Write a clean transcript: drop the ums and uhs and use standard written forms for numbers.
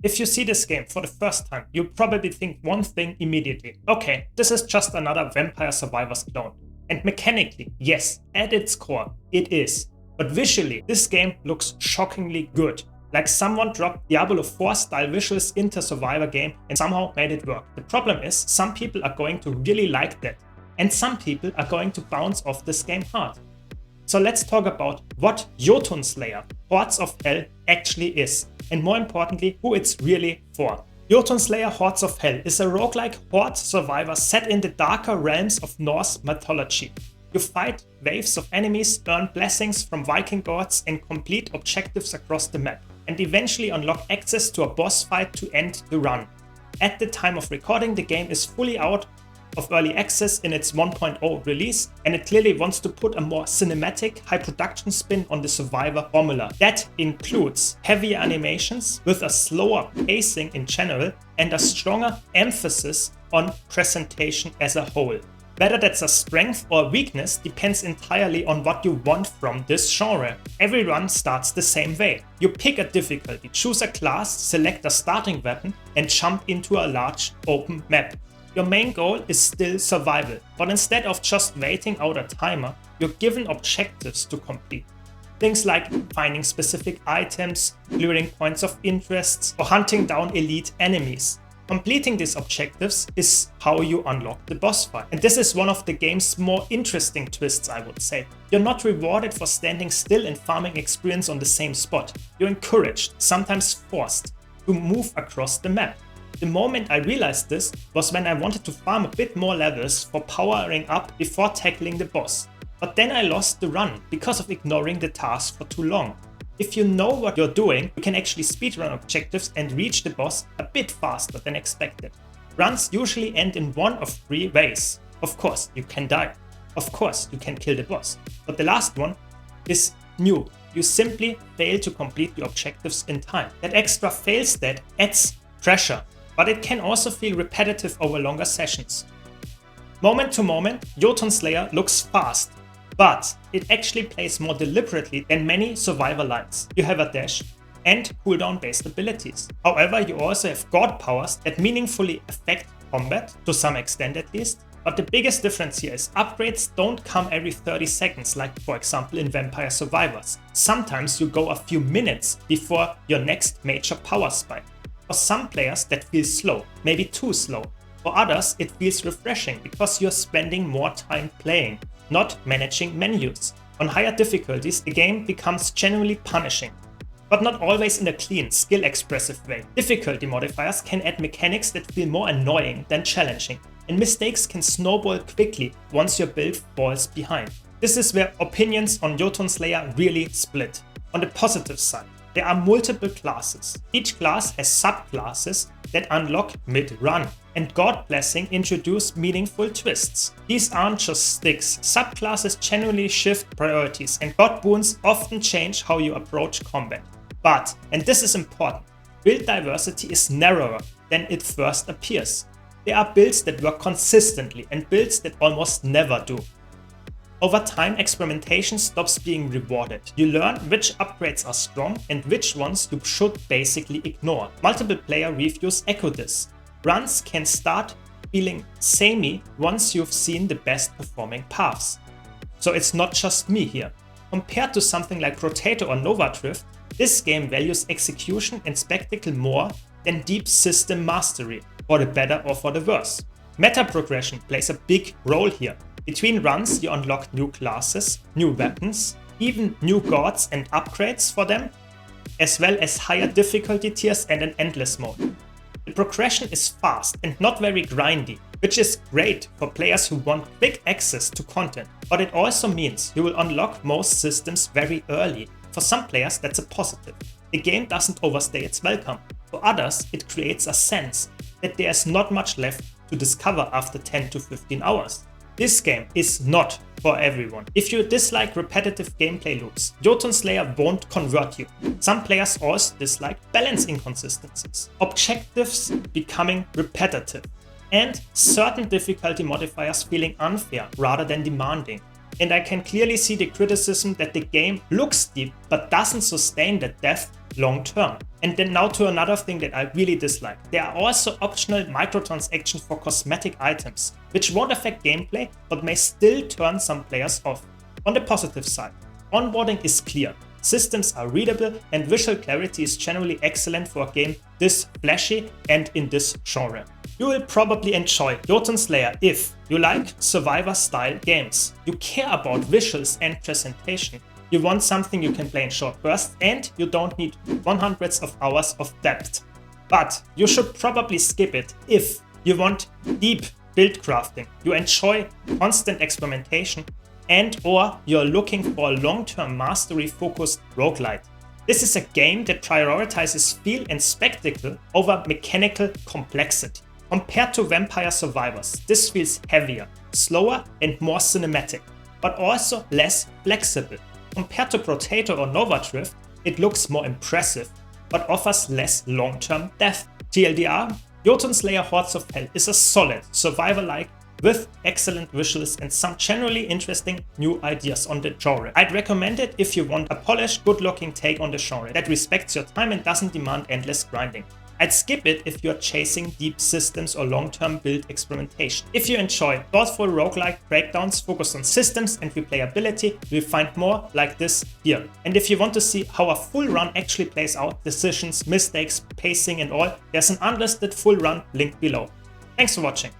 If you see this game for the first time, you probably think one thing immediately. Okay, this is just another Vampire Survivors clone. And mechanically, yes, at its core, it is. But visually, this game looks shockingly good. Like someone dropped Diablo 4 style visuals into a Survivor game and somehow made it work. The problem is, some people are going to really like that. And some people are going to bounce off this game hard. So let's talk about what Jotunnslayer Hordes of Hel actually is, and more importantly, who it's really for. Jotunnslayer Hordes of Hel is a roguelike horde survivor set in the darker realms of Norse mythology. You fight waves of enemies, earn blessings from Viking gods, and complete objectives across the map, and eventually unlock access to a boss fight to end the run. At the time of recording, the game is fully out of early access in its 1.0 release, and it clearly wants to put a more cinematic, high production spin on the Survivor formula. That includes heavier animations with a slower pacing in general and a stronger emphasis on presentation as a whole. Whether that's a strength or a weakness depends entirely on what you want from this genre. Every run starts the same way. You pick a difficulty, choose a class, select a starting weapon, and jump into a large open map. Your main goal is still survival, but instead of just waiting out a timer, you're given objectives to complete. Things like finding specific items, clearing points of interest, or hunting down elite enemies. Completing these objectives is how you unlock the boss fight. And this is one of the game's more interesting twists, I would say. You're not rewarded for standing still and farming experience on the same spot. You're encouraged, sometimes forced, to move across the map. The moment I realized this was when I wanted to farm a bit more levels for powering up before tackling the boss. But then I lost the run because of ignoring the task for too long. If you know what you're doing, you can actually speedrun objectives and reach the boss a bit faster than expected. Runs usually end in one of three ways. Of course, you can die. Of course, you can kill the boss. But the last one is new. You simply fail to complete the objectives in time. That extra fail stat adds pressure, but it can also feel repetitive over longer sessions. Moment to moment, Jotunnslayer looks fast, but it actually plays more deliberately than many survivor lines. You have a dash and cooldown based abilities. However, you also have god powers that meaningfully affect combat, to some extent at least. But the biggest difference here is upgrades don't come every 30 seconds, like for example in Vampire Survivors. Sometimes you go a few minutes before your next major power spike. For some players that feels slow, maybe too slow. For others it feels refreshing because you're spending more time playing, not managing menus. On higher difficulties the game becomes genuinely punishing, but not always in a clean, skill-expressive way. Difficulty modifiers can add mechanics that feel more annoying than challenging, and mistakes can snowball quickly once your build falls behind. This is where opinions on Jotunnslayer really split. On the positive side, there are multiple classes. Each class has subclasses that unlock mid-run, and God Blessing introduce meaningful twists. These aren't just sticks. Subclasses generally shift priorities, and God Boons often change how you approach combat. But, and this is important, build diversity is narrower than it first appears. There are builds that work consistently and builds that almost never do. Over time, experimentation stops being rewarded. You learn which upgrades are strong and which ones you should basically ignore. Multiple player reviews echo this. Runs can start feeling samey once you've seen the best performing paths. So it's not just me here. Compared to something like Rotator or Nova Drift, this game values execution and spectacle more than deep system mastery, for the better or for the worse. Meta progression plays a big role here. Between runs you unlock new classes, new weapons, even new gods and upgrades for them, as well as higher difficulty tiers and an endless mode. The progression is fast and not very grindy, which is great for players who want quick access to content, but it also means you will unlock most systems very early. For some players that's a positive. The game doesn't overstay its welcome. For others it creates a sense that there's not much left to discover after 10 to 15 hours. This game is not for everyone. If you dislike repetitive gameplay loops, Jotunnslayer won't convert you. Some players also dislike balance inconsistencies, objectives becoming repetitive, and certain difficulty modifiers feeling unfair rather than demanding. And I can clearly see the criticism that the game looks deep but doesn't sustain the depth long term. And then now to another thing that I really dislike. There are also optional microtransactions for cosmetic items, which won't affect gameplay but may still turn some players off. On the positive side, onboarding is clear, systems are readable, and visual clarity is generally excellent for a game this flashy and in this genre. You will probably enjoy Jotunnslayer if you like survivor-style games, you care about visuals and presentation, you want something you can play in short bursts, and you don't need hundreds of hours of depth. But you should probably skip it if you want deep build crafting, you enjoy constant experimentation, and/or you're looking for a long-term mastery-focused roguelite. This is a game that prioritizes feel and spectacle over mechanical complexity. Compared to Vampire Survivors, this feels heavier, slower, and more cinematic, but also less flexible. Compared to Potato or Nova Drift, it looks more impressive, but offers less long-term depth. TLDR, Jotunnslayer Hordes of Hel is a solid survivor-like with excellent visuals and some generally interesting new ideas on the genre. I'd recommend it if you want a polished, good-looking take on the genre that respects your time and doesn't demand endless grinding. I'd skip it if you're chasing deep systems or long-term build experimentation. If you enjoy thoughtful roguelike breakdowns focused on systems and replayability, you'll find more like this here. And if you want to see how a full run actually plays out, decisions, mistakes, pacing and all, there's an unlisted full run linked below. Thanks for watching.